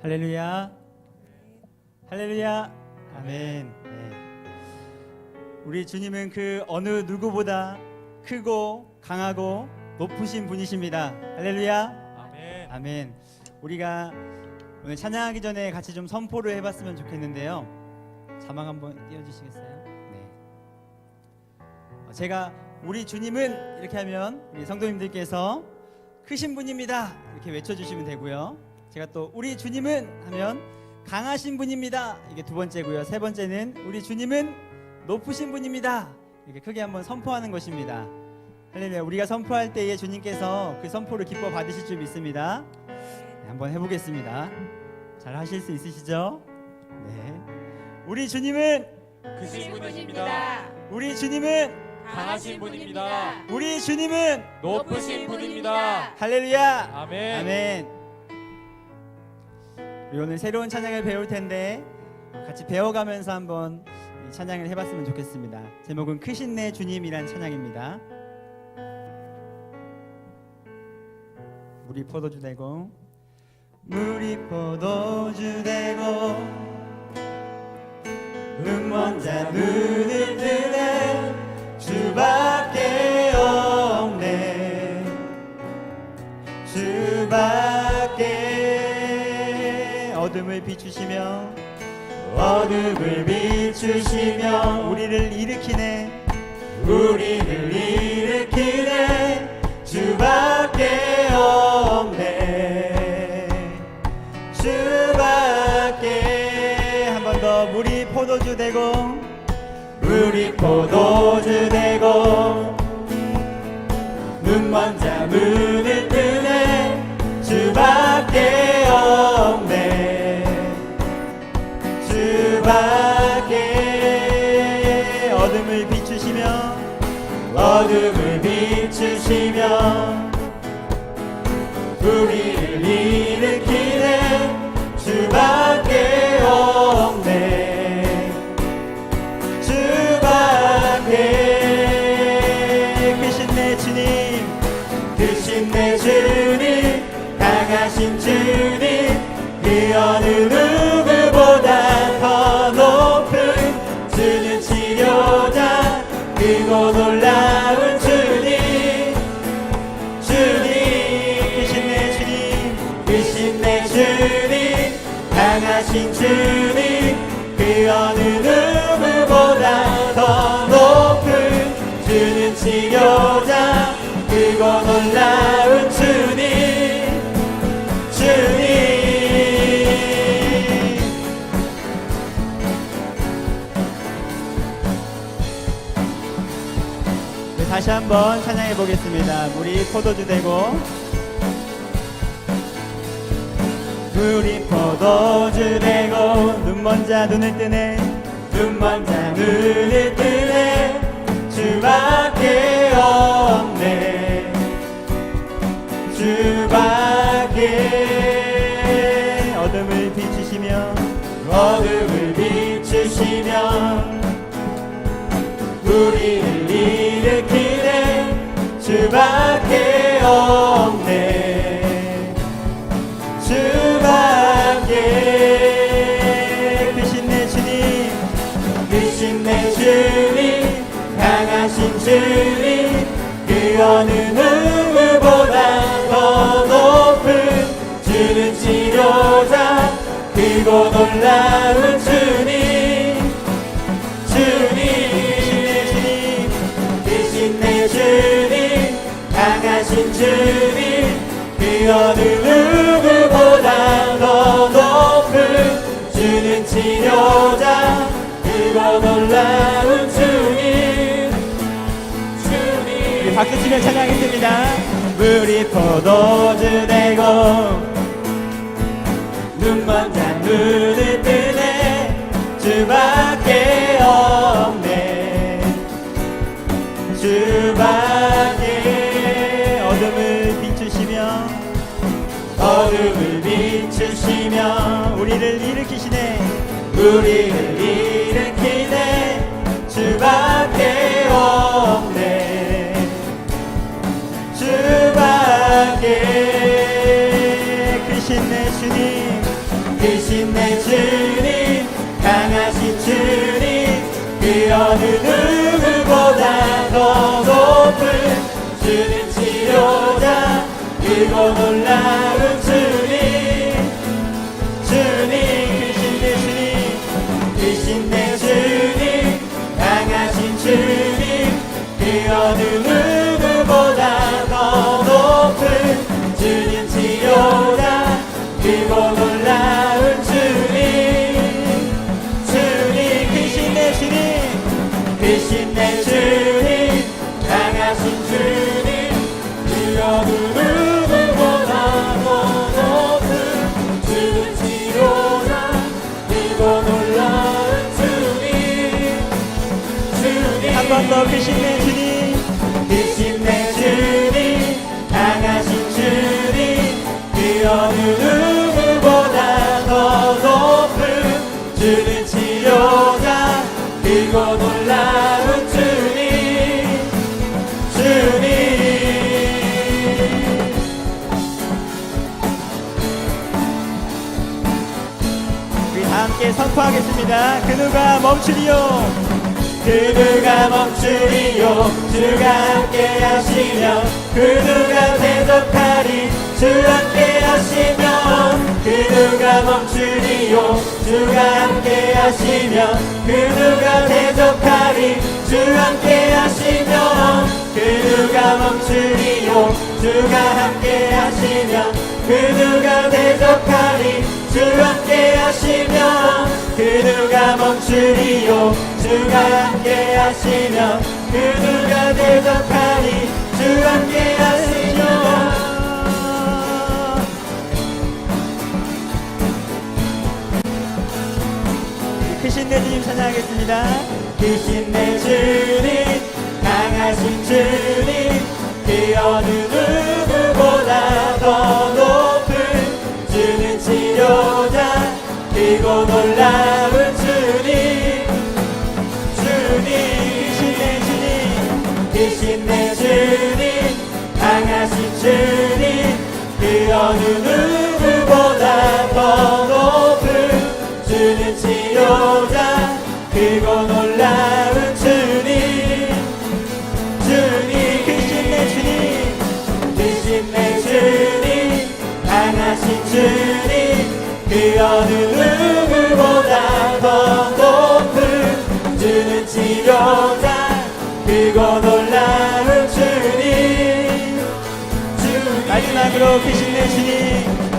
할렐루야. 할렐루야. 아멘. 네. 우리 주님은 그 어느 누구보다 크고 강하고 높으신 분이십니다. 할렐루야. 아멘. 아멘. 우리가 오늘 찬양하기 전에 같이 좀 선포를 해봤으면 좋겠는데요. 자막 한번 띄워주시겠어요? 네. 제가 우리 주님은 이렇게 하면 우리 성도님들께서 크신 분입니다 이렇게 외쳐주시면 되고요. 제가 또 우리 주님은 하면 강하신 분입니다 이게 두 번째고요. 세 번째는 우리 주님은 높으신 분입니다 이렇게 크게 한번 선포하는 것입니다. 할렐루야. 우리가 선포할 때에 주님께서 그 선포를 기뻐 받으실 줄 믿습니다. 네, 한번 해보겠습니다. 잘 하실 수 있으시죠? 네. 우리 주님은 크신 분이십니다. 우리 주님은 강하신 분입니다. 우리 주님은 높으신 분입니다. 할렐루야. 아멘. 아멘. 우리 오늘 새로운 찬양을 배울 텐데 같이 배워가면서 한번 이 찬양을 해봤으면 좋겠습니다. 제목은 크신 내 주님이란 찬양입니다. 물이 포도주 되고 물이 포도주 되고 눈먼 자 눈을 뜨네 주밖에 없네 주밖에 어둠을 비추시며 어둠을 비추시며 우리를 일으키네 우리를 일으키네 주밖에 없네 주밖에 한 번 더 물이 포도주 되고 물이 포도주 되고 눈먼 자 눈을 뜨네 주밖에 없네 주밖에 어둠을 비추시며 어둠을 비추시며 우리를 일으키네 주밖에 없네 크신 내 주님 크신 내 주님 강하신 주님 그 어느 누구보다 더 높은 주는 치료자 크고 놀라운 주님 주님 크신 내 주님 크신 내 주님 강하신 주님 그 어느 누구보다 더 높은 주는 치료자 크고 놀라운 주님 주님 네, 다시 한번 찬양해 보겠습니다. 물이 포도주 되고 물이 포도주 되고 눈먼 자 눈을 뜨네 눈먼 자 눈을 뜨네 주밖에 없네 주밖에 어둠을 비추시며 어둠을 비추시며 우리를 일으키네 주밖에 없네 주밖에 크신 내 주님 크신 내 주님 강하신 주님 그 어느 누구보다 더 높은 주는 치료자 크고 놀라운 주님 주님 크신 내 주님 강하신 주님 그 어느 누구보다 더 높은 주는 치료자 크고 놀라운 주님 주님 박수 치며 찬양했습니다. 물이 포도주 되고 눈먼 자 눈을 뜨네 주밖에 없네 주밖에 어둠을 비추시며 어둠을 비추시며 우리를 일으키시네 우리를 일으키네 주밖에 없네 주밖에 크신 내 주님 크고 놀라운 주님 주님 크신 내 주님 강하신 주님 그 어느 누구보다 더 높은 주님이시로다 크고 놀라운 주님 주님 크신 내 주님 크신 내 주님 강하신 주님 그 어느 누구보다 더 높은 주님이시로다 크고 놀라운 주님 주님 한 번 더 크신 내 주님 크신 내 주님 강하신 주님 그 어느 누구보다 더 높은 주는 치료자 크고 놀라운 주님 주님 우리 다 함께 선포하겠습니다. 그 누가 멈추리요 그 누가 멈추리요 주가 함께 하시며 그 누가 대적하리 주 함께 하시며 그 누가 멈추리요 주가 함께 하시며 그 누가 대적하리 주 함께 하시며 그 누가 멈추리요 주가 함께 하시며 그 누가 대적하리 주 함께 하시며 그 누가 멈추리요 주가 함께 하시며 그 누가 대적하리 주 함께 하시며 크신 내 주님 찬양하겠습니다. 크신 내 주님 강하신 주님 그 어느 누구보다 더 높은 주는 치료자 크고 놀라운 주님 주님 크신 내 주님 강하신 주님 그 어느 누구보다 더 높은 주는 치료자 크고 놀라운 주님 주님 크신 내 주님 크신 내 주님 강하신 주님 그 어느 누구보다 더 높은 주는 치료자 크고 놀라운 주님 마지막으로 크신 내 주님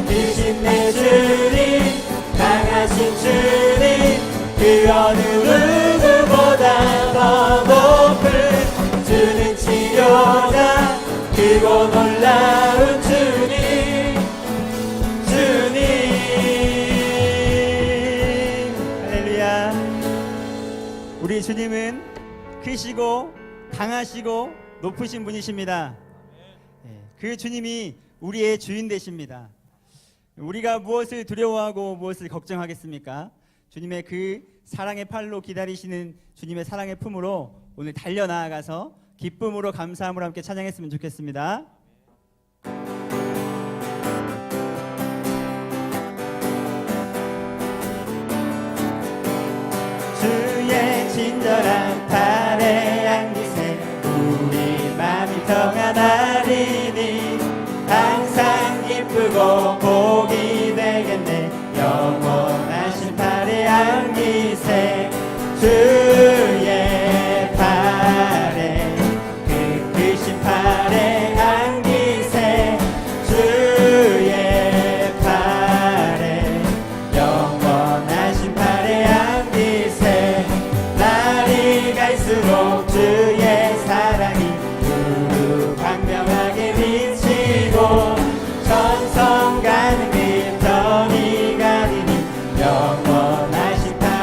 크신 내 주님 강하신 주님 그 어느 누구보다 더 높은 주는 치료자 크고 놀라운 주님 주님 할렐루야 우리 주님은 크시고 강하시고 높으신 분이십니다. 그 주님이 우리의 주인 되십니다. 우리가 무엇을 두려워하고 무엇을 걱정하겠습니까? 주님의 그 사랑의 팔로 기다리시는 주님의 사랑의 품으로 오늘 달려나아가서 기쁨으로 감사함으로 함께 찬양했으면 좋겠습니다. 주의 친절한 팔의 안기세 우리 마음이 평안하리니 항상 기쁘고 복이 되겠네 영원하신 팔의 안기세 주의 팔에 그 크신 팔의 안기세 주의 팔에 영원하신 팔의 안기세 날이 갈수록 주의 사랑이 두루 광명하게 비치고 천성 가는 길 편히 가리니 영원하신 팔의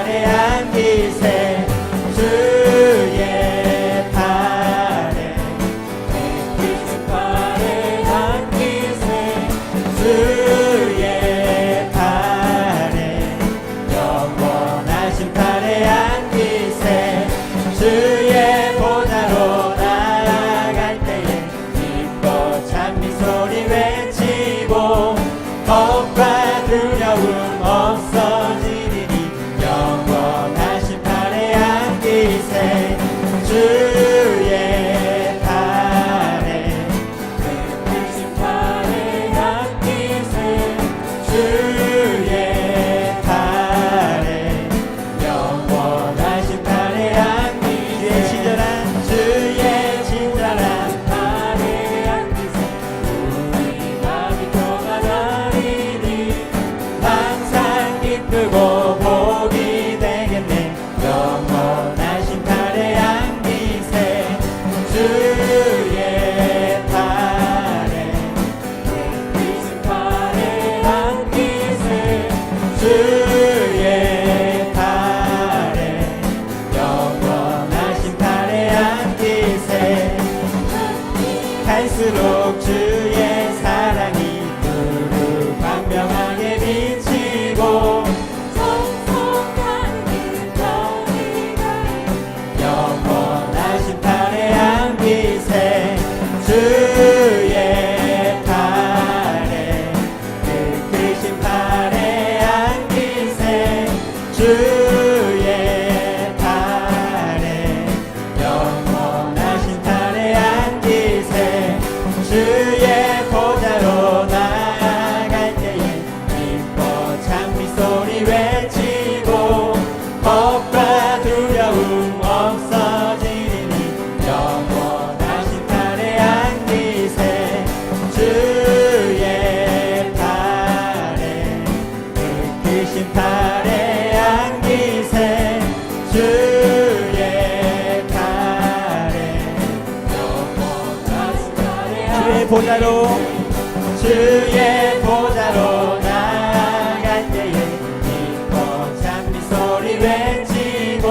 주의 보좌로 나아갈 때에 기뻐 찬미 소리 외치고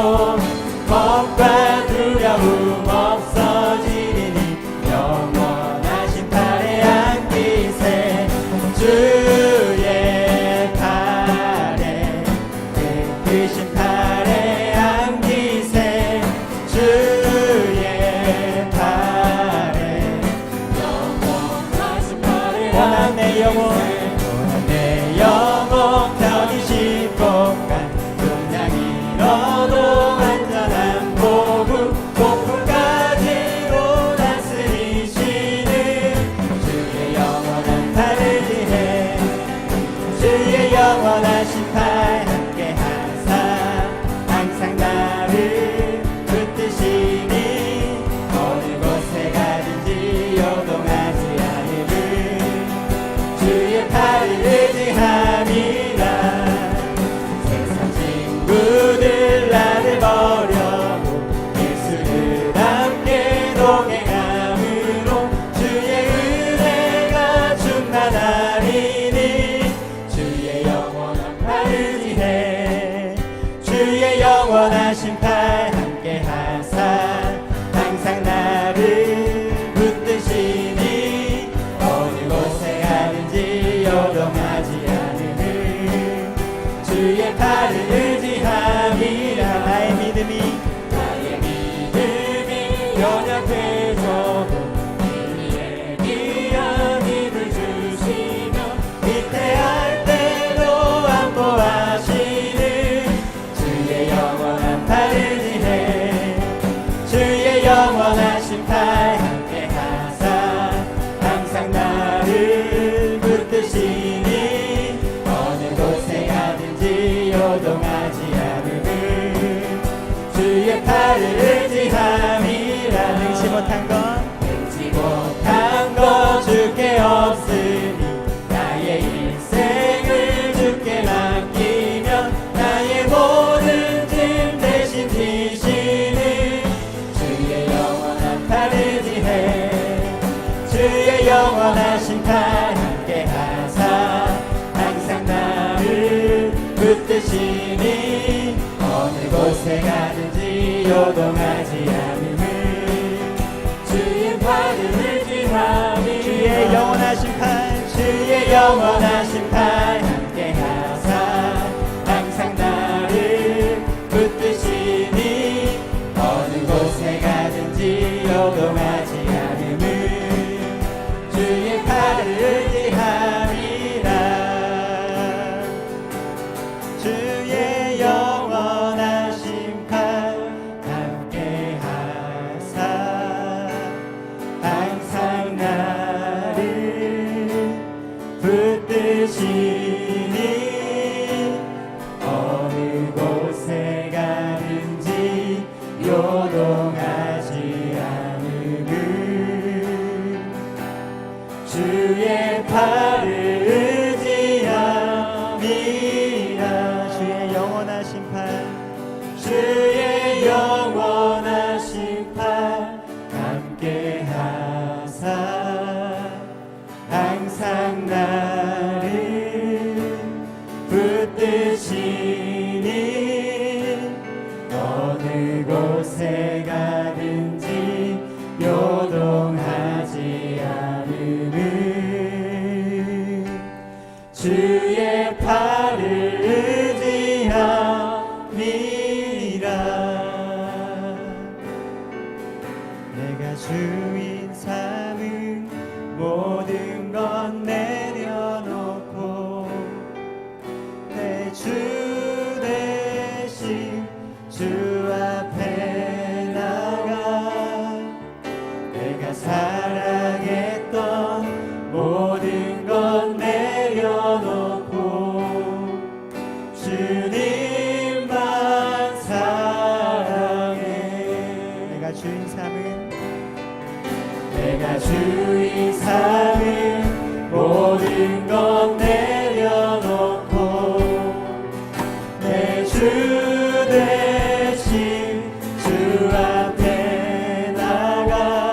겁과 두려움 없어지리니 영원하신 팔에 안기세 주의 팔에 크신 팔에 안기세 주의 팔에 영원하신 팔에 원한 내 영혼 내 영혼 편히 쉽고 간종량 잃어도 안전한 복음 폭풍까지도 다스리시는 주의 영원한 팔을 지해 주의 영원하신 팔 함께 항상 항상 나를 붙드시니 어느 곳에 가든지 요동하지 않으는 주의 팔을 의지함이라 세상 친구들 나를 버려도 예수를 함께 동행함으로 주의 은혜가 충만하리니 주의 영원한 팔을 지해 주의 영원하신 팔 함께 하사 항상 나를 붙드시니 어느 곳에 가든지 요동하지 않으는 주의 팔을 의지함이라 나의 믿음이 연약해져도 우리의 귀한 힘을 주시며 위태할 때도 안보하시는 주의 영원한 팔을 지해 주의 영원하신 팔 함께 하사 항상 나를 붙드시니 어느 곳에 가든지 요동하지 않으는 주의 팔을 의지함이라 능치 못한 것 주께 없으니 나의 인생을 주께 맡기면 나의 모든 짐 대신 지시는 주의 영원한 팔을 지해 주의 영원하신 팔 함께 하사 항상 나를 붙드시니 어느 곳에 가든지 요동하지 않으는 주의 팔을 의지하니 주의 영원하신 팔 주의 영원하신 팔 함께 하사 항상 나를 붙드시니 어느 곳에 가든지 요동하지 않으는 주의 팔을 의지함이라 주의 영원하신 팔 함께 하사 항상 나를 붙드시니 어느 곳에 가든지 요동하지 않으는 주의 팔을 의지함이라 주의 영원하신 팔 주의 영원하신 팔 함께 하사 항상 나를 붙드시니 어느 곳에 가든지 요동하지 않으는 주의 팔을 의지함이라 내가 주인 삼은 모든 건 내려놓고 내 주 대신 주 앞에 나가 내가 사랑했던 모든 건 내려놓고 주님만 사랑해 내가 주인 삼은 모든 건 내려놓고 내 주 대신 주 앞에 나가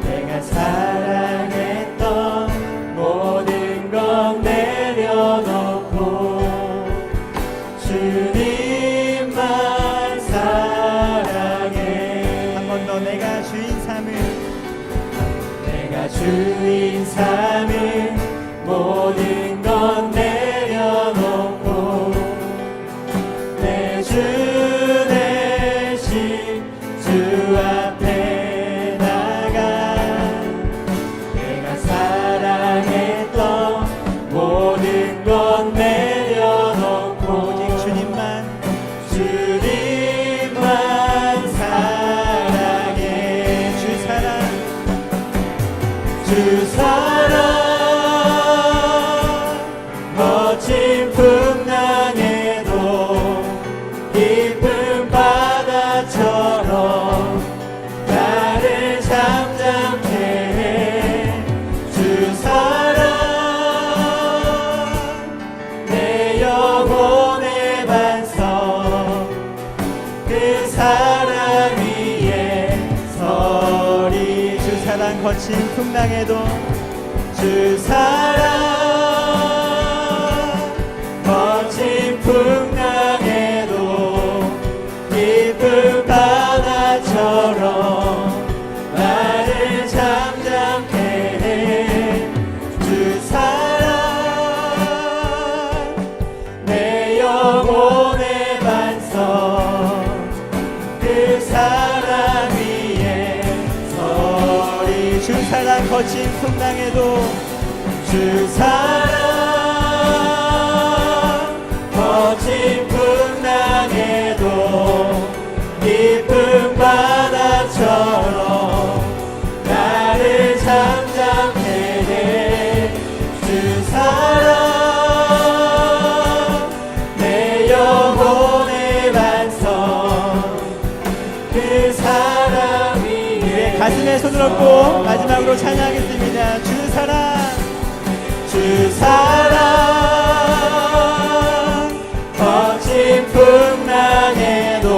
내가 사랑했던 삶을 모든 건 내려놓고 내 주 대신 주 앞에 나가 내가 사랑했던 모든 건 내려놓고 오직 주님만 사랑해 주 사랑 주 사랑 거친 풍랑에도 깊은 바다처럼 나를 잠잠케 해 주 사랑 내 영혼의 반석 그 사랑 위에 서리 주 사랑 거친 풍랑에도 주 사랑 거친 풍랑에도 깊은 바다처럼 나를 잠잠케 해 주 사랑 내 영혼의 반석 그 사랑 위에 서리 주 사랑 거친 풍랑에도 주 사랑 거친 풍랑에도 깊은 바다처럼 나를 잠잠케 해 주 사랑 내 영혼의 반석 그 사랑 위에 가슴에 손을 얹고 마지막으로 찬양하겠습니다. 주 사랑 주 사랑 거친 풍랑에도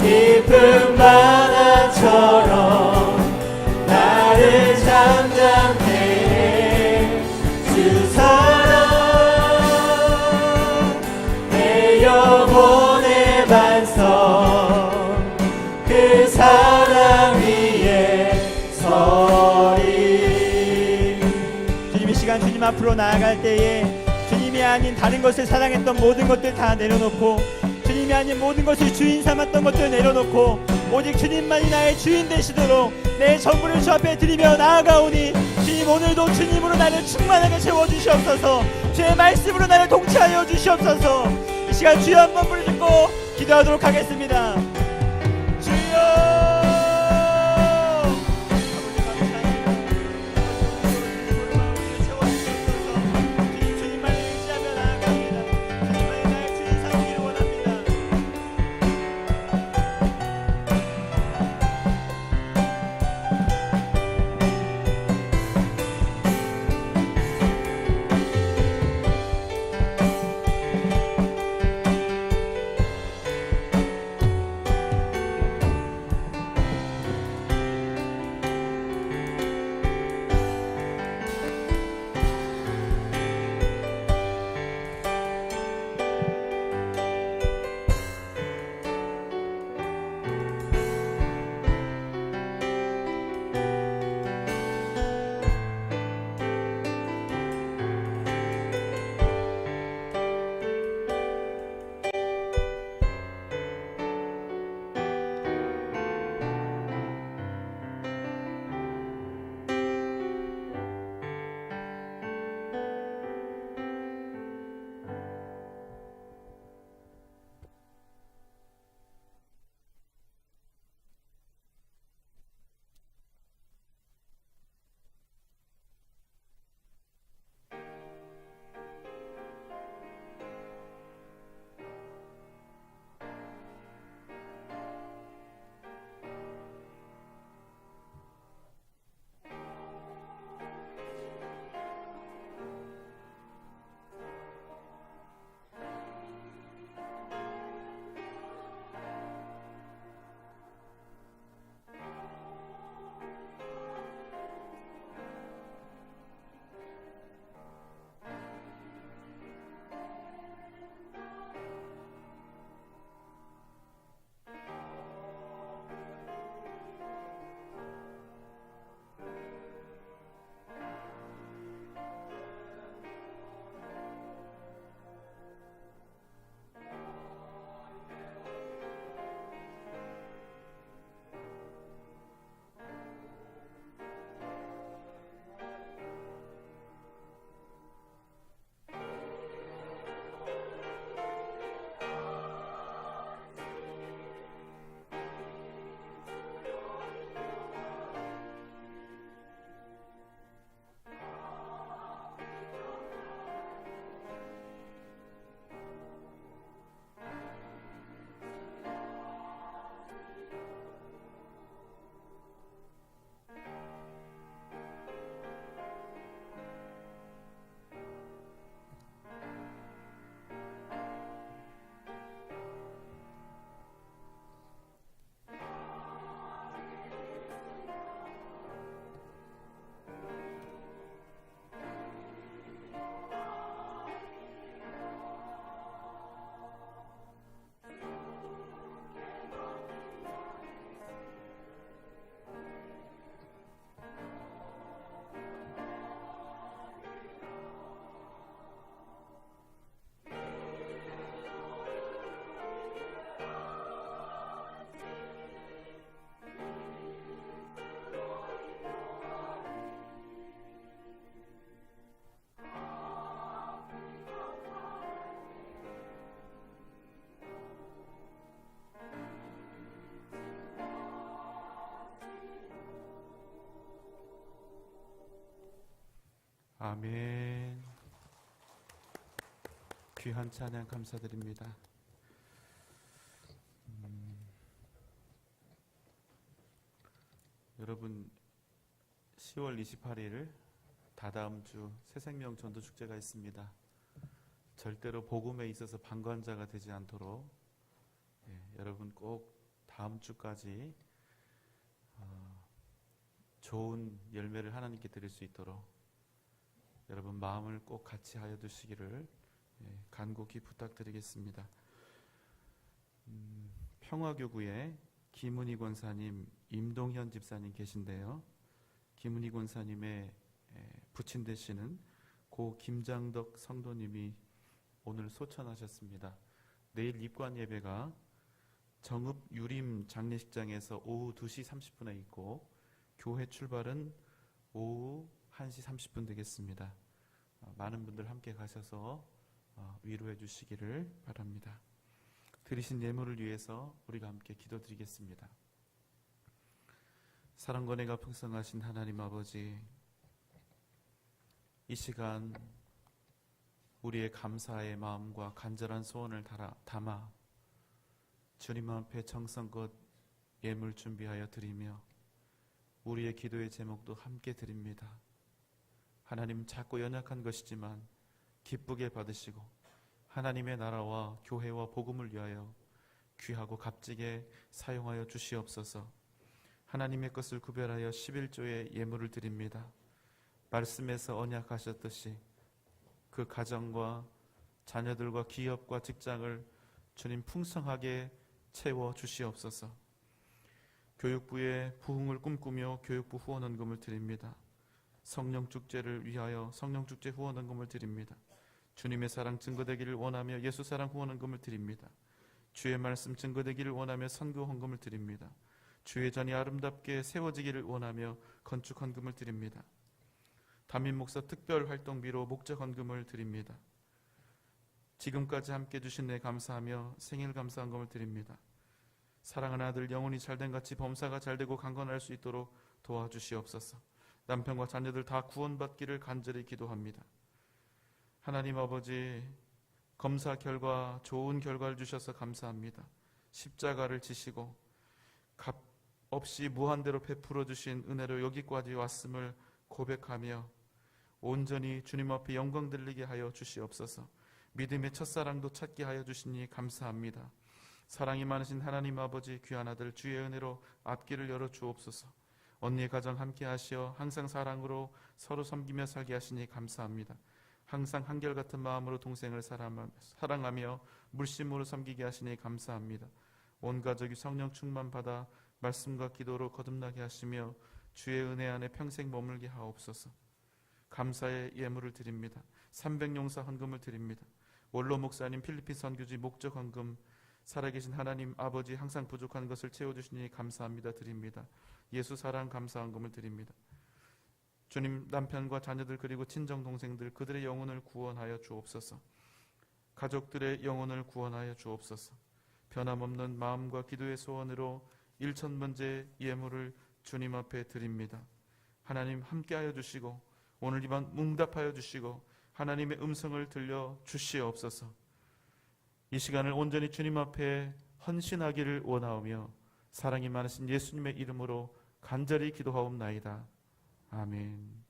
깊은 바다처럼 나를 잠잠케 해 주 사랑 내 영혼의 반석 그 사랑 위에 서리 주님 이 시간 주님 앞으로 나아갈 때에 주님이 아닌 다른 것을 사랑했던 모든 것들 다 내려놓고 주님이 아닌 모든 것을 주인 삼았던 것들 내려놓고 오직 주님만이 나의 주인 되시도록 내 전부를 주 앞에 드리며 나아가오니 주님 오늘도 주님으로 나를 충만하게 채워주시옵소서. 주의 말씀으로 나를 통치하여 주시옵소서. 이 시간 주여 한번 부르짖고 기도하도록 하겠습니다. 주여 아멘. 귀한 찬양 감사드립니다. 여러분 10월 28일 다다음 주 새생명 전도축제가 있습니다. 절대로 복음에 있어서 방관자가 되지 않도록 여러분 꼭 다음 주까지 좋은 열매를 하나님께 드릴 수 있도록 여러분 마음을 꼭 같이 하여 두시기를 간곡히 부탁드리겠습니다. 평화교구에 김은희 권사님, 임동현 집사님 계신데요. 김은희 권사님의 부친 되시는 고 김장덕 성도님이 오늘 소천하셨습니다. 내일 입관 예배가 정읍 유림 장례식장에서 오후 2시 30분에 있고 교회 출발은 오후 1시 30분 되겠습니다. 많은 분들 함께 가셔서 위로해 주시기를 바랍니다. 드리신 예물을 위해서 우리가 함께 기도드리겠습니다. 사랑과 은혜가 풍성하신 하나님 아버지, 이 시간 우리의 감사의 마음과 간절한 소원을 담아 주님 앞에 정성껏 예물 준비하여 드리며 우리의 기도의 제목도 함께 드립니다. 하나님, 작고 연약한 것이지만 기쁘게 받으시고 하나님의 나라와 교회와 복음을 위하여 귀하고 값지게 사용하여 주시옵소서. 하나님의 것을 구별하여 11조의 예물을 드립니다. 말씀에서 언약하셨듯이 그 가정과 자녀들과 기업과 직장을 주님 풍성하게 채워 주시옵소서. 교육부의 부흥을 꿈꾸며 교육부 후원헌금을 드립니다. 성령축제를 위하여 성령축제 후원헌금을 드립니다. 주님의 사랑 증거되기를 원하며 예수사랑 후원헌금을 드립니다. 주의 말씀 증거되기를 원하며 선교 헌금을 드립니다. 주의 전이 아름답게 세워지기를 원하며 건축 헌금을 드립니다. 담임 목사 특별 활동비로 목적 헌금을 드립니다. 지금까지 함께 주신 내 감사하며 생일 감사 헌금을 드립니다. 사랑하는 아들 영혼이 잘된 같이 범사가 잘되고 강건할 수 있도록 도와주시옵소서. 남편과 자녀들 다 구원받기를 간절히 기도합니다. 하나님 아버지, 검사 결과 좋은 결과를 주셔서 감사합니다. 십자가를 지시고 값 없이 무한대로 베풀어 주신 은혜로 여기까지 왔음을 고백하며 온전히 주님 앞에 영광 들리게 하여 주시옵소서. 믿음의 첫사랑도 찾게 하여 주시니 감사합니다. 사랑이 많으신 하나님 아버지, 귀한 아들 주의 은혜로 앞길을 열어 주옵소서. 언니의 가정 함께 하시어 항상 사랑으로 서로 섬기며 살게 하시니 감사합니다. 항상 한결같은 마음으로 동생을 사랑하며 물심으로 섬기게 하시니 감사합니다. 온 가족이 성령 충만 받아 말씀과 기도로 거듭나게 하시며 주의 은혜 안에 평생 머물게 하옵소서. 감사의 예물을 드립니다. 300용사 헌금을 드립니다. 원로 목사님 필리핀 선교지 목적 헌금, 살아계신 하나님 아버지 항상 부족한 것을 채워주시니 감사합니다 드립니다. 예수 사랑 감사 헌금을 드립니다. 주님, 남편과 자녀들 그리고 친정 동생들 그들의 영혼을 구원하여 주옵소서. 가족들의 영혼을 구원하여 주옵소서. 변함없는 마음과 기도의 소원으로 1,000번째 예물을 주님 앞에 드립니다. 하나님 함께하여 주시고 오늘 이밤 응답하여 주시고 하나님의 음성을 들려 주시옵소서. 이 시간을 온전히 주님 앞에 헌신하기를 원하오며 사랑이 많으신 예수님의 이름으로 간절히 기도하옵나이다. 아멘.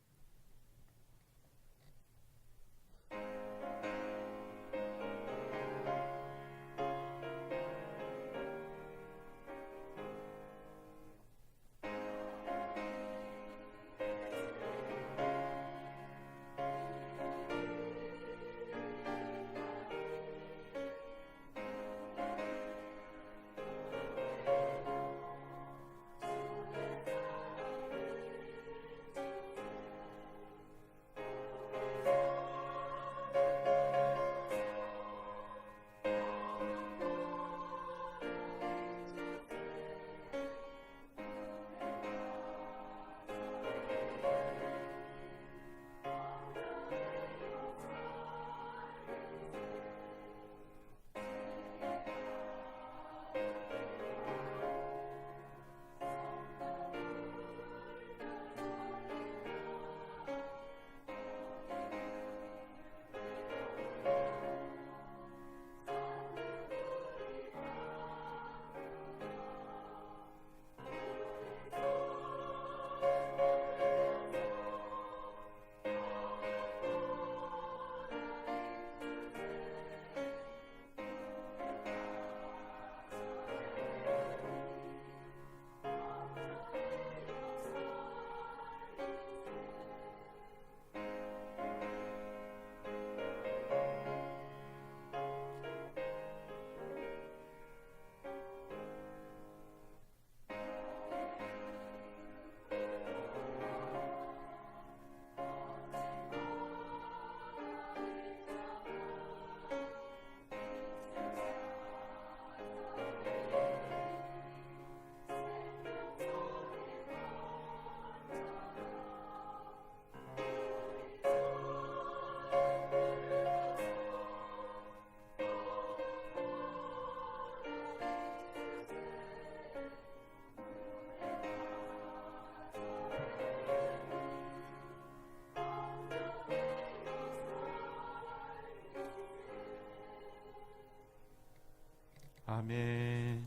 아멘.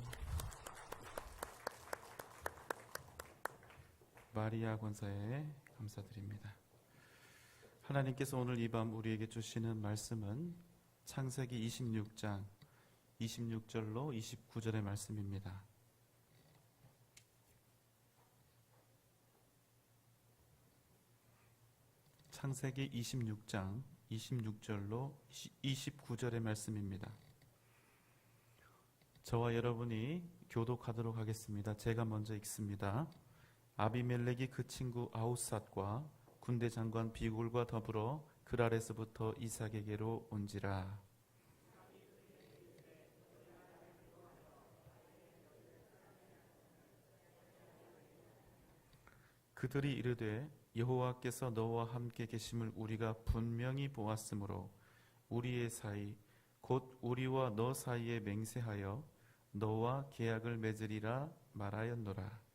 마리아 권사에 감사드립니다. 하나님께서 오늘 이 밤 우리에게 주시는 말씀은 창세기 26장 26절로 29절의 말씀입니다. 창세기 26장 26절로 29절의 말씀입니다. 저와 여러분이 교독하도록 하겠습니다. 제가 먼저 읽습니다. 아비멜렉이 그 친구 아우삿과 군대 장관 비굴과 더불어 그랄에서부터 이삭에게로 온지라. 그들이 이르되 여호와께서 너와 함께 계심을 우리가 분명히 보았으므로 우리의 사이 곧 우리와 너 사이에 맹세하여 너와 계약을 맺으리라 말하였노라.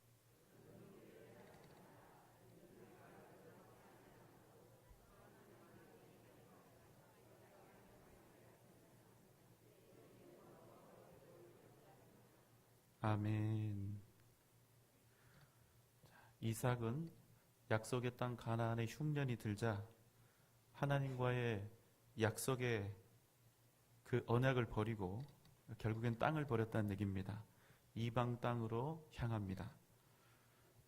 아멘. 이삭은 약속의 땅 가나안의 흉년이 들자 하나님과의 약속의 그 언약을 버리고 결국엔 땅을 버렸다는 얘기입니다. 이방 땅으로 향합니다.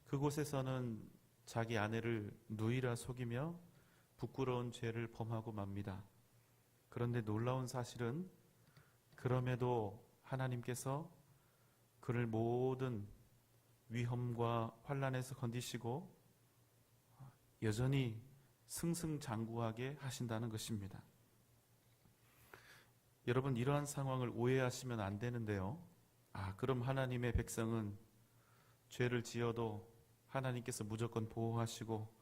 그곳에서는 자기 아내를 누이라 속이며 부끄러운 죄를 범하고 맙니다. 그런데 놀라운 사실은 그럼에도 하나님께서 그를 모든 위험과 환난에서 건지시고 여전히 승승장구하게 하신다는 것입니다. 여러분, 이러한 상황을 오해하시면 안 되는데요. 그럼 하나님의 백성은 죄를 지어도 하나님께서 무조건 보호하시고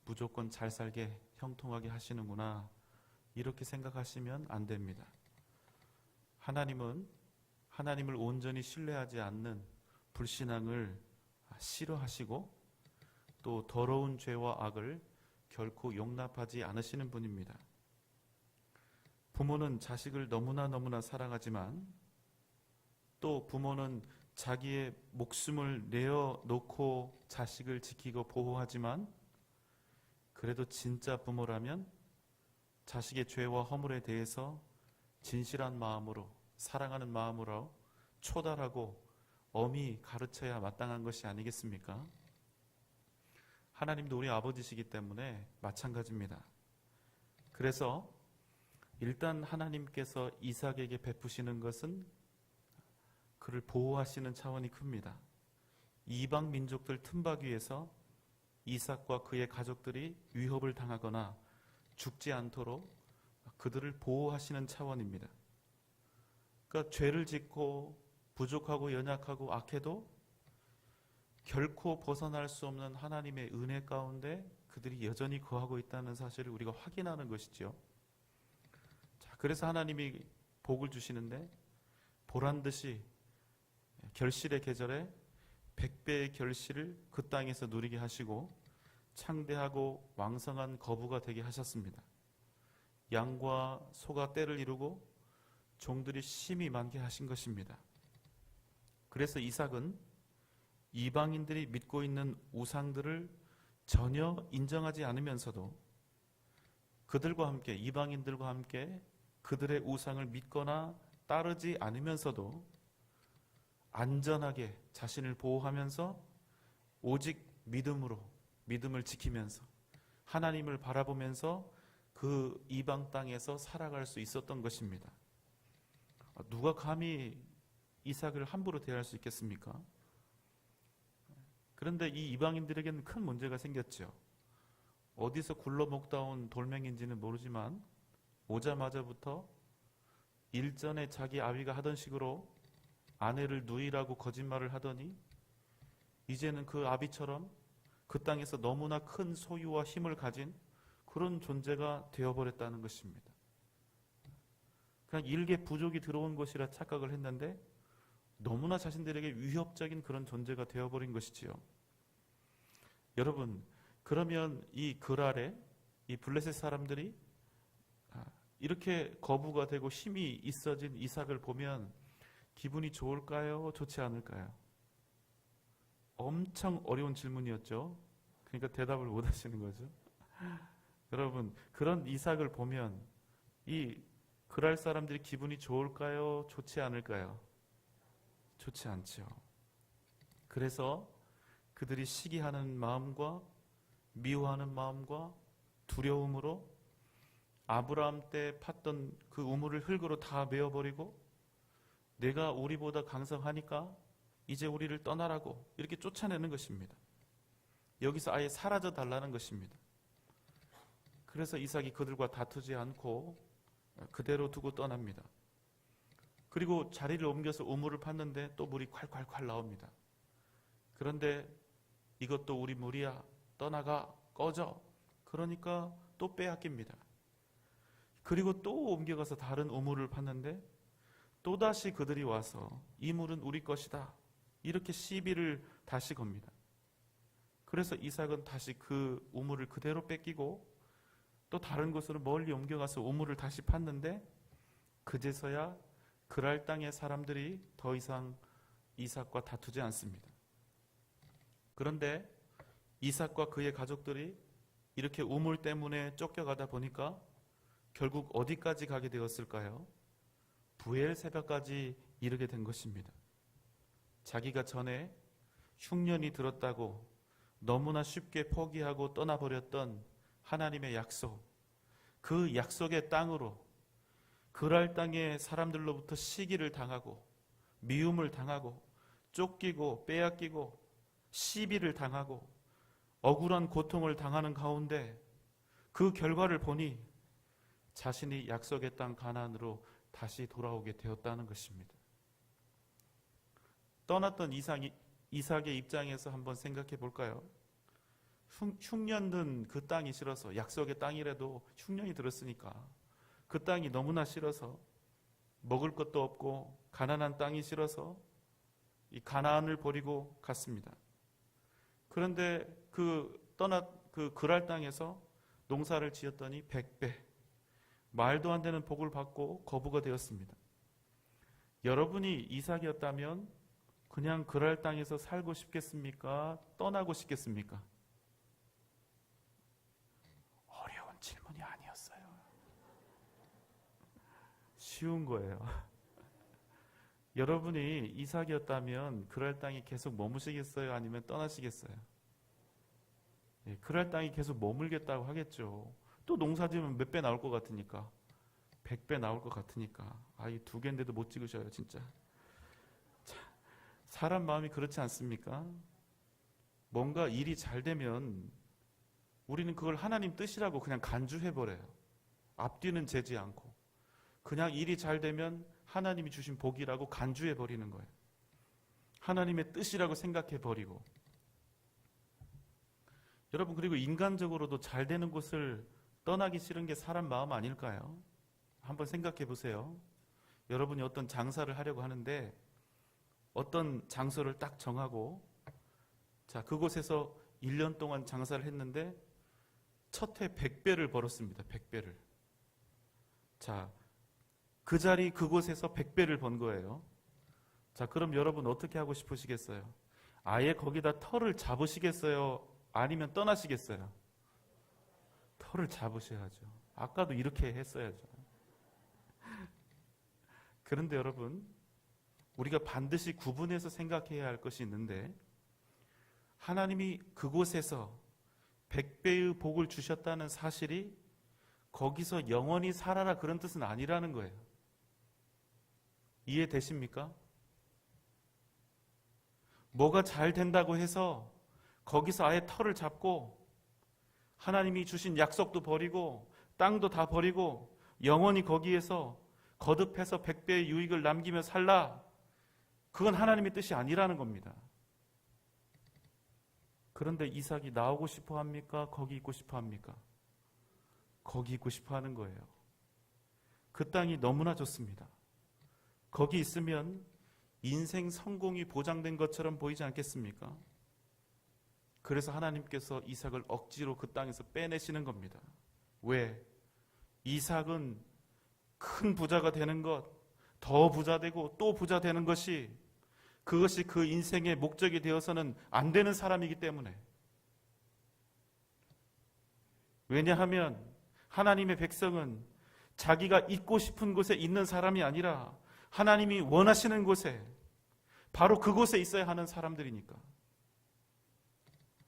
무조건 잘 살게 형통하게 하시는구나, 이렇게 생각하시면 안 됩니다. 하나님은 하나님을 온전히 신뢰하지 않는 불신앙을 싫어하시고 또 더러운 죄와 악을 결코 용납하지 않으시는 분입니다. 부모는 자식을 너무나 사랑하지만 또 부모는 자기의 목숨을 내어놓고 자식을 지키고 보호하지만 그래도 진짜 부모라면 자식의 죄와 허물에 대해서 진실한 마음으로, 사랑하는 마음으로 초달하고 엄히 가르쳐야 마땅한 것이 아니겠습니까? 하나님도 우리 아버지시기 때문에 마찬가지입니다. 그래서 일단 하나님께서 이삭에게 베푸시는 것은 그를 보호하시는 차원이 큽니다. 이방 민족들 틈박 위에서 이삭과 그의 가족들이 위협을 당하거나 죽지 않도록 그들을 보호하시는 차원입니다. 그러니까 죄를 짓고 부족하고 연약하고 악해도 결코 벗어날 수 없는 하나님의 은혜 가운데 그들이 여전히 거하고 있다는 사실을 우리가 확인하는 것이죠. 자, 그래서 하나님이 복을 주시는데 보란듯이 결실의 계절에 100배의 결실을 그 땅에서 누리게 하시고 창대하고 왕성한 거부가 되게 하셨습니다. 양과 소가 떼를 이루고 종들이 심히 많게 하신 것입니다. 그래서 이삭은 이방인들이 믿고 있는 우상들을 전혀 인정하지 않으면서도 그들과 함께, 이방인들과 함께 그들의 우상을 믿거나 따르지 않으면서도 안전하게 자신을 보호하면서 오직 믿음을 지키면서 하나님을 바라보면서 그 이방 땅에서 살아갈 수 있었던 것입니다. 누가 감히 이삭을 함부로 대할 수 있겠습니까? 그런데 이 이방인들에게는 큰 문제가 생겼죠. 어디서 굴러먹다 온 돌멩이인지는 모르지만 오자마자부터 일전에 자기 아비가 하던 식으로 아내를 누이라고 거짓말을 하더니 이제는 그 아비처럼 그 땅에서 너무나 큰 소유와 힘을 가진 그런 존재가 되어버렸다는 것입니다. 그냥 일개 부족이 들어온 것이라 착각을 했는데 너무나 자신들에게 위협적인 그런 존재가 되어버린 것이지요. 여러분, 그러면 이 그랄에 이 블레셋 사람들이 이렇게 거부가 되고 힘이 있어진 이삭을 보면 기분이 좋을까요? 좋지 않을까요? 엄청 어려운 질문이었죠. 그러니까 대답을 못 하시는 거죠. 여러분, 그런 이삭을 보면 이 그랄 사람들이 기분이 좋을까요? 좋지 않을까요? 좋지 않죠. 그래서 그들이 시기하는 마음과 미워하는 마음과 두려움으로 아브라함 때 팠던 그 우물을 흙으로 다 메어버리고 내가 우리보다 강성하니까 이제 우리를 떠나라고 이렇게 쫓아내는 것입니다. 여기서 아예 사라져 달라는 것입니다. 그래서 이삭이 그들과 다투지 않고 그대로 두고 떠납니다. 그리고 자리를 옮겨서 우물을 팠는데 또 물이 콸콸콸 나옵니다. 그런데 이것도 우리 물이야, 떠나가, 꺼져. 그러니까 또 빼앗깁니다. 그리고 또 옮겨가서 다른 우물을 팠는데 또다시 그들이 와서 이 물은 우리 것이다, 이렇게 시비를 다시 겁니다. 그래서 이삭은 다시 그 우물을 그대로 뺏기고 또 다른 곳으로 멀리 옮겨가서 우물을 다시 팠는데 그제서야 그랄 땅의 사람들이 더 이상 이삭과 다투지 않습니다. 그런데 이삭과 그의 가족들이 이렇게 우물 때문에 쫓겨가다 보니까 결국 어디까지 가게 되었을까요? 부엘세바까지 이르게 된 것입니다. 자기가 전에 흉년이 들었다고 너무나 쉽게 포기하고 떠나버렸던 하나님의 약속, 그 약속의 땅으로 그랄 땅의 사람들로부터 시기를 당하고 미움을 당하고 쫓기고 빼앗기고 시비를 당하고 억울한 고통을 당하는 가운데 그 결과를 보니 자신이 약속의 땅 가나안으로 다시 돌아오게 되었다는 것입니다. 떠났던 이삭의 입장에서 한번 생각해 볼까요? 흉년 든 그 땅이 싫어서, 약속의 땅이라도 흉년이 들었으니까 그 땅이 너무나 싫어서, 먹을 것도 없고 가난한 땅이 싫어서 이 가나안을 버리고 갔습니다. 그런데 그 그랄 땅에서 농사를 지었더니 100배, 말도 안 되는 복을 받고 거부가 되었습니다. 여러분이 이삭이었다면 그냥 그랄 땅에서 살고 싶겠습니까? 떠나고 싶겠습니까? 어려운 질문이 아니었어요. 쉬운 거예요. 여러분이 이삭이었다면 그랄 땅에 계속 머무시겠어요? 아니면 떠나시겠어요? 예, 그랄 땅에 계속 머물겠다고 하겠죠. 또 농사 지으면 몇 배 나올 것 같으니까, 100배 나올 것 같으니까. 이 2개인데도 못 찍으셔요, 진짜. 자, 사람 마음이 그렇지 않습니까? 뭔가 일이 잘 되면 우리는 그걸 하나님 뜻이라고 그냥 간주해버려요. 앞뒤는 재지 않고 그냥 일이 잘 되면 하나님이 주신 복이라고 간주해버리는 거예요. 하나님의 뜻이라고 생각해버리고. 여러분, 그리고 인간적으로도 잘 되는 곳을 떠나기 싫은 게 사람 마음 아닐까요? 한번 생각해 보세요. 여러분이 어떤 장사를 하려고 하는데 어떤 장소를 딱 정하고, 자, 그곳에서 1년 동안 장사를 했는데 첫 해 100배를 벌었습니다. 100배를. 자, 그 자리 그곳에서 100배를 번 거예요. 자, 그럼 여러분 어떻게 하고 싶으시겠어요? 아예 거기다 터를 잡으시겠어요? 아니면 떠나시겠어요? 터를 잡으셔야죠. 아까도 이렇게 했어야죠. 그런데 여러분, 우리가 반드시 구분해서 생각해야 할 것이 있는데, 하나님이 그곳에서 100배의 복을 주셨다는 사실이 거기서 영원히 살아라 그런 뜻은 아니라는 거예요. 이해되십니까? 뭐가 잘 된다고 해서 거기서 아예 터를 잡고 하나님이 주신 약속도 버리고 땅도 다 버리고 영원히 거기에서 거듭해서 100배의 유익을 남기며 살라, 그건 하나님의 뜻이 아니라는 겁니다. 그런데 이삭이 나오고 싶어 합니까? 거기 있고 싶어 합니까? 거기 있고 싶어 하는 거예요. 그 땅이 너무나 좋습니다. 거기 있으면 인생 성공이 보장된 것처럼 보이지 않겠습니까? 그래서 하나님께서 이삭을 억지로 그 땅에서 빼내시는 겁니다. 왜? 이삭은 큰 부자가 되는 것, 더 부자 되고 또 부자 되는 것이 그것이 그 인생의 목적이 되어서는 안 되는 사람이기 때문에. 왜냐하면 하나님의 백성은 자기가 있고 싶은 곳에 있는 사람이 아니라 하나님이 원하시는 곳에, 바로 그곳에 있어야 하는 사람들이니까.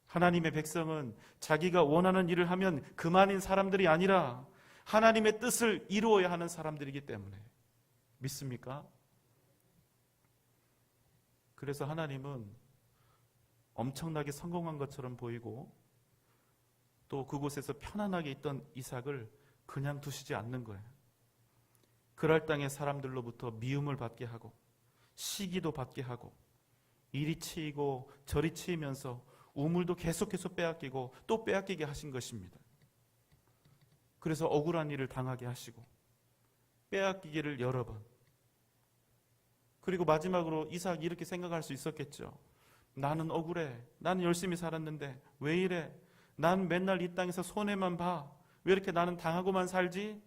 하나님의 백성은 자기가 원하는 일을 하면 그만인 사람들이 아니라 하나님의 뜻을 이루어야 하는 사람들이기 때문에. 믿습니까? 그래서 하나님은 엄청나게 성공한 것처럼 보이고 또 그곳에서 편안하게 있던 이삭을 그냥 두시지 않는 거예요. 그랄 땅의 사람들로부터 미움을 받게 하고 시기도 받게 하고 이리 치이고 저리 치이면서 우물도 계속해서 빼앗기고 또 빼앗기게 하신 것입니다. 그래서 억울한 일을 당하게 하시고 빼앗기기를 여러 번. 그리고 마지막으로 이삭이 이렇게 생각할 수 있었겠죠. 나는 억울해. 나는 열심히 살았는데 왜 이래? 난 맨날 이 땅에서 손해만 봐. 왜 이렇게 나는 당하고만 살지?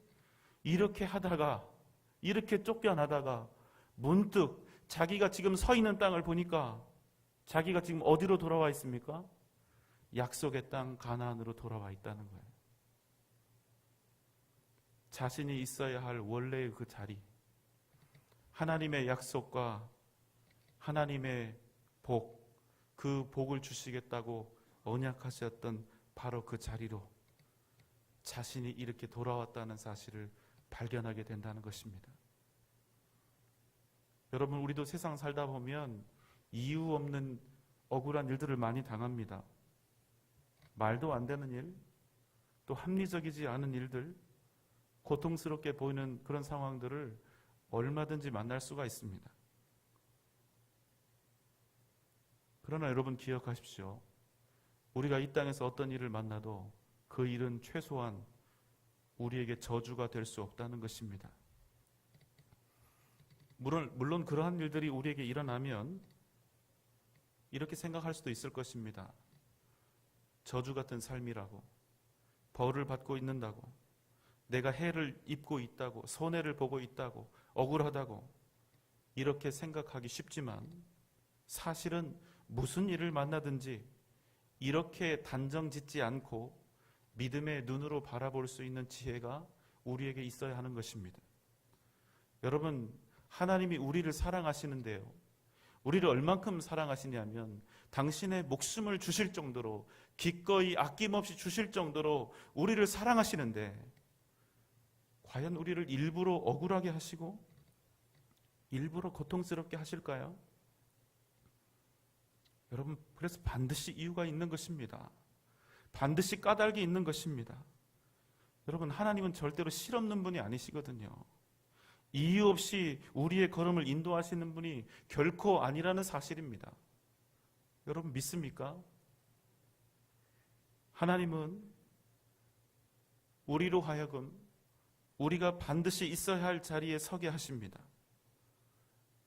이렇게 하다가, 이렇게 쫓겨나다가 문득 자기가 지금 서 있는 땅을 보니까 자기가 지금 어디로 돌아와 있습니까? 약속의 땅 가나안으로 돌아와 있다는 거예요. 자신이 있어야 할 원래의 그 자리, 하나님의 약속과 하나님의 복, 그 복을 주시겠다고 언약하셨던 바로 그 자리로 자신이 이렇게 돌아왔다는 사실을 발견하게 된다는 것입니다. 여러분, 우리도 세상 살다 보면 이유 없는 억울한 일들을 많이 당합니다. 말도 안 되는 일, 또 합리적이지 않은 일들, 고통스럽게 보이는 그런 상황들을 얼마든지 만날 수가 있습니다. 그러나 여러분 기억하십시오. 우리가 이 땅에서 어떤 일을 만나도 그 일은 최소한 우리에게 저주가 될 수 없다는 것입니다. 물론 그러한 일들이 우리에게 일어나면 이렇게 생각할 수도 있을 것입니다. 저주 같은 삶이라고, 벌을 받고 있는다고, 내가 해를 입고 있다고, 손해를 보고 있다고, 억울하다고 이렇게 생각하기 쉽지만 사실은 무슨 일을 만나든지 이렇게 단정짓지 않고 믿음의 눈으로 바라볼 수 있는 지혜가 우리에게 있어야 하는 것입니다. 여러분, 하나님이 우리를 사랑하시는데요, 우리를 얼만큼 사랑하시냐면 당신의 목숨을 주실 정도로, 기꺼이 아낌없이 주실 정도로 우리를 사랑하시는데 과연 우리를 일부러 억울하게 하시고 일부러 고통스럽게 하실까요? 여러분, 그래서 반드시 이유가 있는 것입니다. 반드시 까닭이 있는 것입니다. 여러분, 하나님은 절대로 실없는 분이 아니시거든요. 이유 없이 우리의 걸음을 인도하시는 분이 결코 아니라는 사실입니다. 여러분 믿습니까? 하나님은 우리로 하여금 우리가 반드시 있어야 할 자리에 서게 하십니다.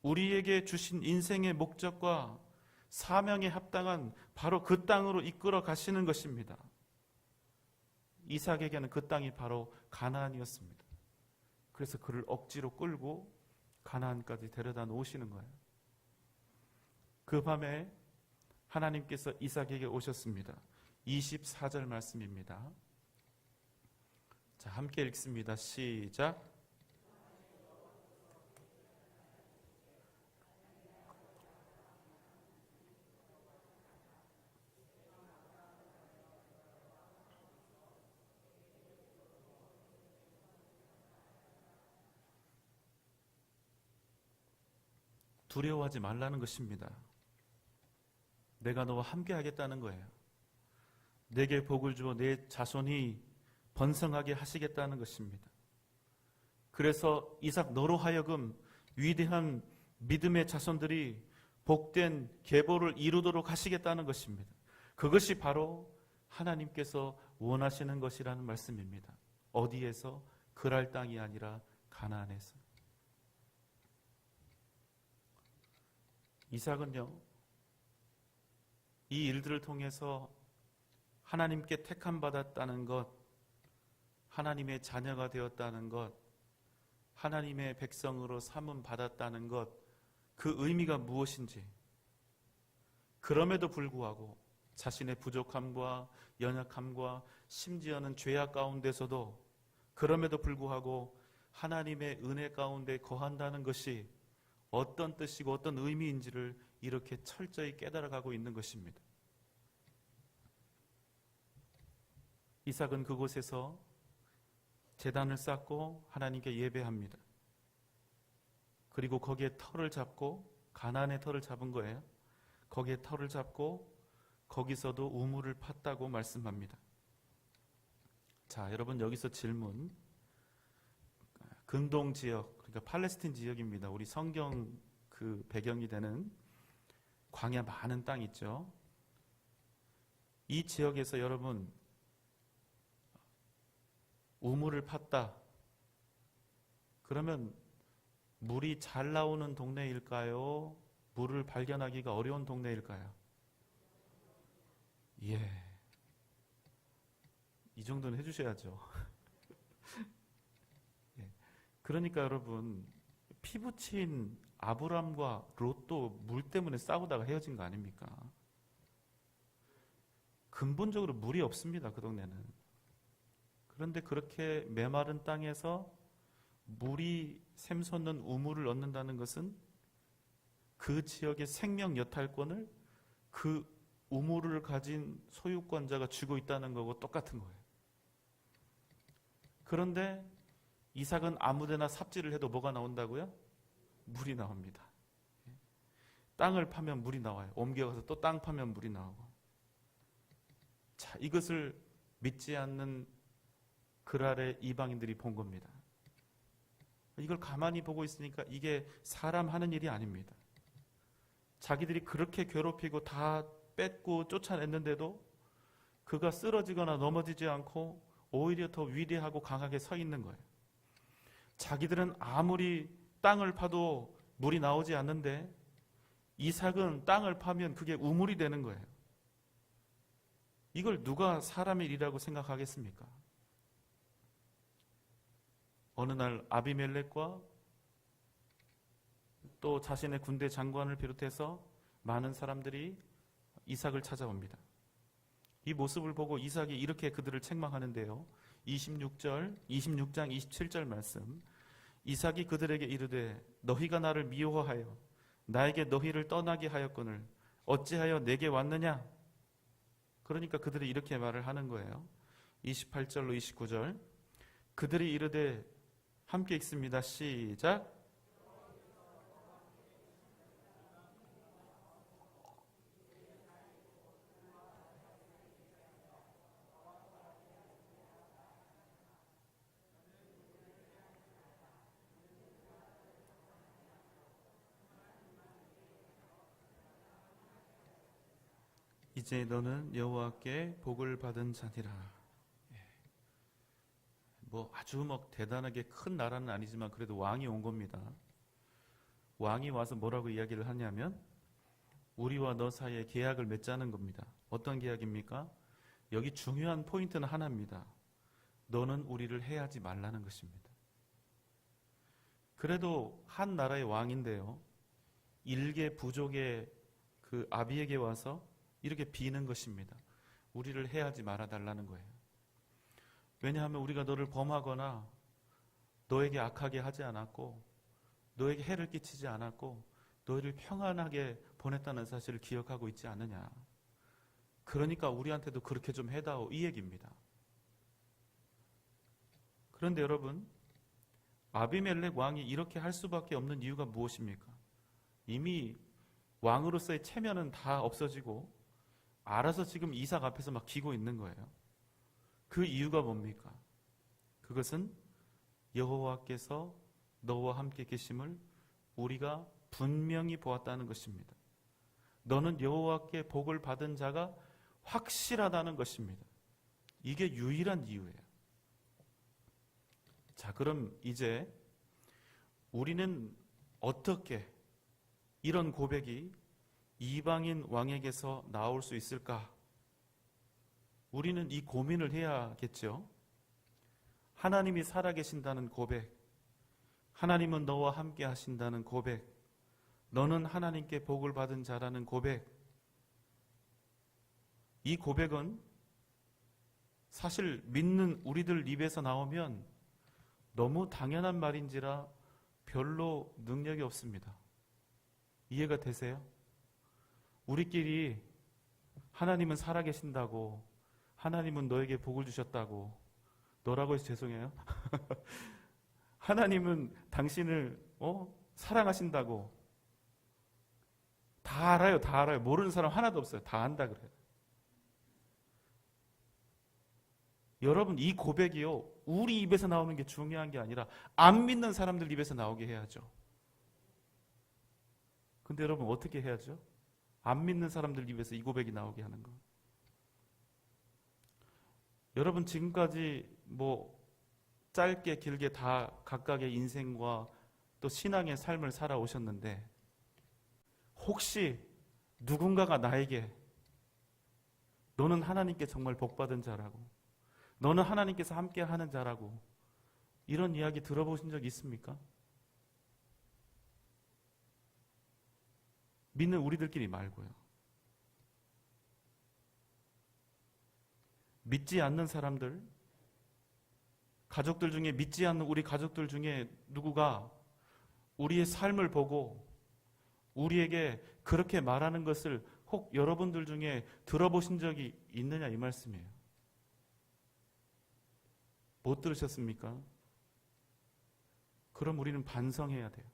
우리에게 주신 인생의 목적과 사명에 합당한 바로 그 땅으로 이끌어 가시는 것입니다. 이삭에게는 그 땅이 바로 가나안이었습니다. 그래서 그를 억지로 끌고 가나안까지 데려다 놓으시는 거예요. 그 밤에 하나님께서 이삭에게 오셨습니다. 24절 말씀입니다. 자, 함께 읽습니다. 시작. 두려워하지 말라는 것입니다. 내가 너와 함께 하겠다는 거예요. 내게 복을 주어 내 자손이 번성하게 하시겠다는 것입니다. 그래서 이삭 너로 하여금 위대한 믿음의 자손들이 복된 계보를 이루도록 하시겠다는 것입니다. 그것이 바로 하나님께서 원하시는 것이라는 말씀입니다. 어디에서? 그랄 땅이 아니라 가나안에서. 이삭은요, 이 일들을 통해서 하나님께 택함 받았다는 것, 하나님의 자녀가 되었다는 것, 하나님의 백성으로 삼음 받았다는 것, 그 의미가 무엇인지, 그럼에도 불구하고 자신의 부족함과 연약함과 심지어는 죄악 가운데서도 그럼에도 불구하고 하나님의 은혜 가운데 거한다는 것이 어떤 뜻이고 어떤 의미인지를 이렇게 철저히 깨달아가고 있는 것입니다. 이삭은 그곳에서 제단을 쌓고 하나님께 예배합니다. 그리고 거기에 터를 잡고, 가나안의 터를 잡은 거예요. 거기에 터를 잡고 거기서도 우물을 팠다고 말씀합니다. 자, 여러분, 여기서 질문. 근동 지역, 그러니까 팔레스틴 지역입니다. 우리 성경 그 배경이 되는 광야 많은 땅 있죠. 이 지역에서 여러분 우물을 팠다. 그러면 물이 잘 나오는 동네일까요? 물을 발견하기가 어려운 동네일까요? 예. 이 정도는 해주셔야죠. 예. 그러니까 여러분, 피 붙인 아브람과 롯도 물 때문에 싸우다가 헤어진 거 아닙니까? 근본적으로 물이 없습니다, 그 동네는. 그런데 그렇게 메마른 땅에서 물이 샘솟는 우물을 얻는다는 것은 그 지역의 생명 여탈권을 그 우물을 가진 소유권자가 쥐고 있다는 거고 똑같은 거예요. 그런데 이삭은 아무데나 삽질을 해도 뭐가 나온다고요? 물이 나옵니다. 땅을 파면 물이 나와요. 옮겨가서 또 땅 파면 물이 나오고. 자, 이것을 믿지 않는 그랄의 이방인들이 본 겁니다. 이걸 가만히 보고 있으니까 이게 사람 하는 일이 아닙니다. 자기들이 그렇게 괴롭히고 다 뺏고 쫓아냈는데도 그가 쓰러지거나 넘어지지 않고 오히려 더 위대하고 강하게 서 있는 거예요. 자기들은 아무리 땅을 파도 물이 나오지 않는데 이삭은 땅을 파면 그게 우물이 되는 거예요. 이걸 누가 사람의 일이라고 생각하겠습니까? 어느 날 아비멜렉과 또 자신의 군대 장관을 비롯해서 많은 사람들이 이삭을 찾아옵니다. 이 모습을 보고 이삭이 이렇게 그들을 책망하는데요. 26장 27절 말씀. 이삭이 그들에게 이르되 너희가 나를 미워하여 나에게 너희를 떠나게 하였거늘 어찌하여 내게 왔느냐? 그러니까 그들이 이렇게 말을 하는 거예요. 28절로 29절. 그들이 이르되 함께 읽습니다. 시작. 이제 너는 여호와께 복을 받은 자니라. 뭐 아주 대단하게 큰 나라는 아니지만 그래도 왕이 온 겁니다. 왕이 와서 뭐라고 이야기를 하냐면 우리와 너 사이에 계약을 맺자는 겁니다. 어떤 계약입니까? 여기 중요한 포인트는 하나입니다. 너는 우리를 해하지 말라는 것입니다. 그래도 한 나라의 왕인데요, 일개 부족의 그 아비에게 와서 이렇게 비는 것입니다. 우리를 해하지 말아달라는 거예요. 왜냐하면 우리가 너를 범하거나 너에게 악하게 하지 않았고 너에게 해를 끼치지 않았고 너희를 평안하게 보냈다는 사실을 기억하고 있지 않느냐. 그러니까 우리한테도 그렇게 좀 해다오, 이 얘기입니다. 그런데 여러분, 아비멜렉 왕이 이렇게 할 수밖에 없는 이유가 무엇입니까? 이미 왕으로서의 체면은 다 없어지고 알아서 지금 이삭 앞에서 막 기고 있는 거예요. 그 이유가 뭡니까? 그것은 여호와께서 너와 함께 계심을 우리가 분명히 보았다는 것입니다. 너는 여호와께 복을 받은 자가 확실하다는 것입니다. 이게 유일한 이유예요. 자, 그럼 이제 우리는 어떻게 이런 고백이 이방인 왕에게서 나올 수 있을까? 우리는 이 고민을 해야겠죠. 하나님이 살아계신다는 고백, 하나님은 너와 함께 하신다는 고백, 너는 하나님께 복을 받은 자라는 고백, 이 고백은 사실 믿는 우리들 입에서 나오면 너무 당연한 말인지라 별로 능력이 없습니다. 이해가 되세요? 우리끼리 하나님은 살아계신다고, 하나님은 너에게 복을 주셨다고, 너라고 해서 죄송해요. 하나님은 당신을 사랑하신다고 다 알아요. 다 알아요. 모르는 사람 하나도 없어요. 다 안다 그래요. 여러분, 이 고백이요, 우리 입에서 나오는 게 중요한 게 아니라 안 믿는 사람들 입에서 나오게 해야죠. 근데 여러분, 어떻게 해야죠? 안 믿는 사람들 입에서 이 고백이 나오게 하는 거. 여러분, 지금까지 짧게 길게 다 각각의 인생과 또 신앙의 삶을 살아오셨는데, 혹시 누군가가 나에게 너는 하나님께 정말 복받은 자라고, 너는 하나님께서 함께 하는 자라고, 이런 이야기 들어보신 적 있습니까? 믿는 우리들끼리 말고요. 믿지 않는 사람들, 가족들 중에 믿지 않는 우리 가족들 중에 누구가 우리의 삶을 보고 우리에게 그렇게 말하는 것을 혹 여러분들 중에 들어보신 적이 있느냐, 이 말씀이에요. 못 들으셨습니까? 그럼 우리는 반성해야 돼요.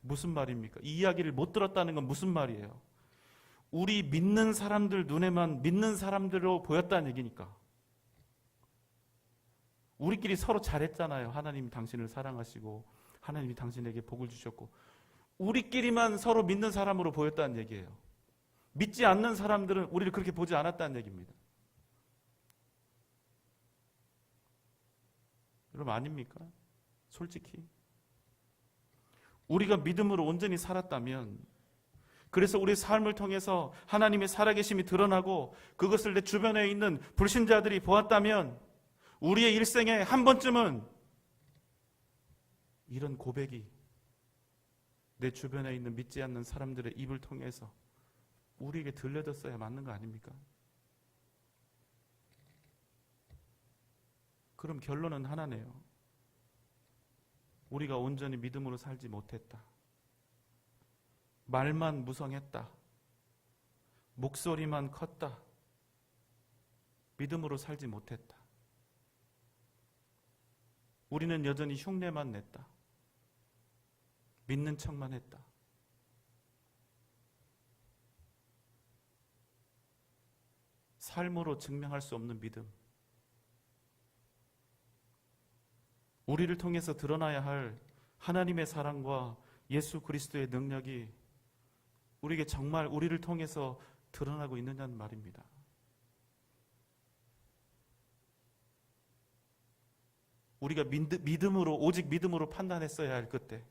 무슨 말입니까? 이 이야기를 못 들었다는 건 무슨 말이에요? 우리 믿는 사람들 눈에만 믿는 사람들로 보였다는 얘기니까. 우리끼리 서로 잘했잖아요. 하나님이 당신을 사랑하시고 하나님이 당신에게 복을 주셨고, 우리끼리만 서로 믿는 사람으로 보였다는 얘기예요. 믿지 않는 사람들은 우리를 그렇게 보지 않았다는 얘기입니다. 여러분, 아닙니까? 솔직히 우리가 믿음으로 온전히 살았다면, 그래서 우리 삶을 통해서 하나님의 살아계심이 드러나고 그것을 내 주변에 있는 불신자들이 보았다면, 우리의 일생에 한 번쯤은 이런 고백이 내 주변에 있는 믿지 않는 사람들의 입을 통해서 우리에게 들려졌어야 맞는 거 아닙니까? 그럼 결론은 하나네요. 우리가 온전히 믿음으로 살지 못했다. 말만 무성했다. 목소리만 컸다. 믿음으로 살지 못했다. 우리는 여전히 흉내만 냈다. 믿는 척만 했다. 삶으로 증명할 수 없는 믿음. 우리를 통해서 드러나야 할 하나님의 사랑과 예수 그리스도의 능력이 우리에게 정말 우리를 통해서 드러나고 있느냐는 말입니다. 우리가 믿음으로, 오직 믿음으로 판단했어야 할 그때,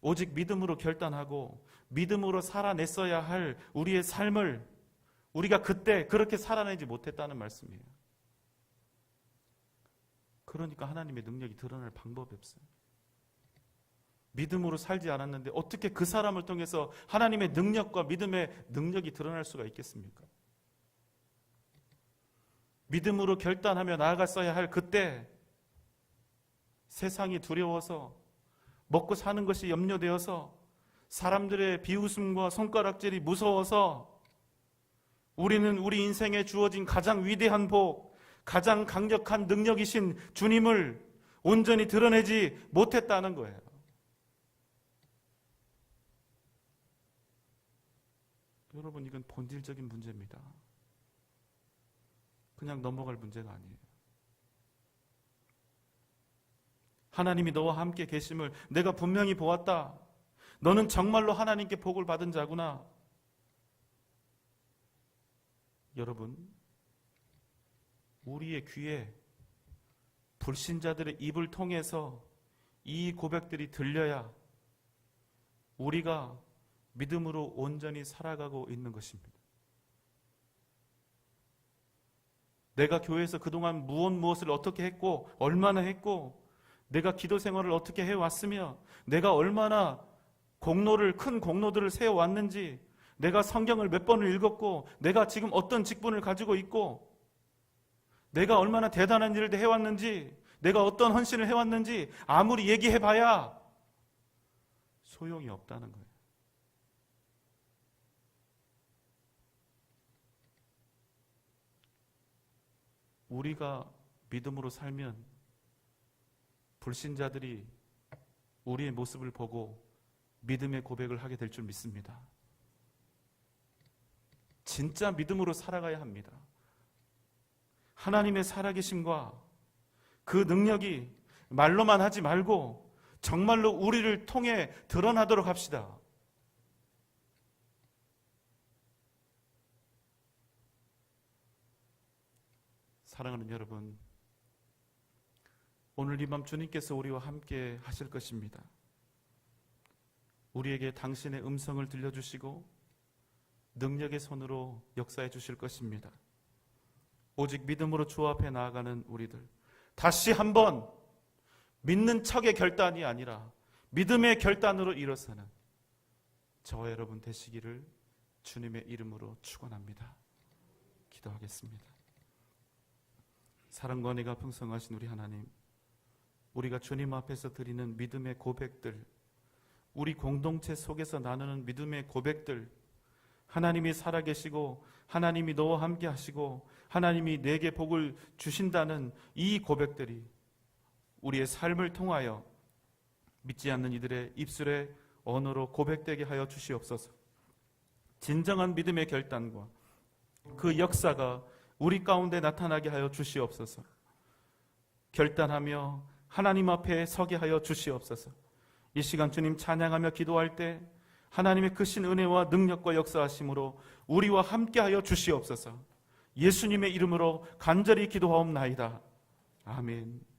오직 믿음으로 결단하고 믿음으로 살아냈어야 할 우리의 삶을 우리가 그때 그렇게 살아내지 못했다는 말씀이에요. 그러니까 하나님의 능력이 드러날 방법이 없어요. 믿음으로 살지 않았는데 어떻게 그 사람을 통해서 하나님의 능력과 믿음의 능력이 드러날 수가 있겠습니까? 믿음으로 결단하며 나아갔어야 할 그때, 세상이 두려워서, 먹고 사는 것이 염려되어서, 사람들의 비웃음과 손가락질이 무서워서, 우리는 우리 인생에 주어진 가장 위대한 복, 가장 강력한 능력이신 주님을 온전히 드러내지 못했다는 거예요. 여러분, 이건 본질적인 문제입니다. 그냥 넘어갈 문제가 아니에요. 하나님이 너와 함께 계심을 내가 분명히 보았다. 너는 정말로 하나님께 복을 받은 자구나. 여러분, 우리의 귀에 불신자들의 입을 통해서 이 고백들이 들려야 우리가 믿음으로 온전히 살아가고 있는 것입니다. 내가 교회에서 그동안 무엇을 어떻게 했고 얼마나 했고 내가 기도 생활을 어떻게 해왔으며 내가 얼마나 큰 공로들을 세워왔는지, 내가 성경을 몇 번을 읽었고 내가 지금 어떤 직분을 가지고 있고 내가 얼마나 대단한 일을 해왔는지, 내가 어떤 헌신을 해왔는지 아무리 얘기해봐야 소용이 없다는 거예요. 우리가 믿음으로 살면 불신자들이 우리의 모습을 보고 믿음의 고백을 하게 될 줄 믿습니다. 진짜 믿음으로 살아가야 합니다. 하나님의 살아계심과 그 능력이 말로만 하지 말고 정말로 우리를 통해 드러나도록 합시다. 사랑하는 여러분, 오늘 이 밤 주님께서 우리와 함께 하실 것입니다. 우리에게 당신의 음성을 들려주시고 능력의 손으로 역사해 주실 것입니다. 오직 믿음으로 주 앞에 나아가는 우리들, 다시 한번 믿는 척의 결단이 아니라 믿음의 결단으로 일어서는 저와 여러분 되시기를 주님의 이름으로 축원합니다. 기도하겠습니다. 사랑과 은혜가 풍성하신 우리 하나님, 우리가 주님 앞에서 드리는 믿음의 고백들, 우리 공동체 속에서 나누는 믿음의 고백들, 하나님이 살아계시고 하나님이 너와 함께 하시고 하나님이 내게 복을 주신다는 이 고백들이 우리의 삶을 통하여 믿지 않는 이들의 입술의 언어로 고백되게 하여 주시옵소서. 진정한 믿음의 결단과 그 역사가 우리 가운데 나타나게 하여 주시옵소서. 결단하며 하나님 앞에 서게 하여 주시옵소서. 이 시간 주님 찬양하며 기도할 때 하나님의 크신 은혜와 능력과 역사하심으로 우리와 함께하여 주시옵소서. 예수님의 이름으로 간절히 기도하옵나이다. 아멘.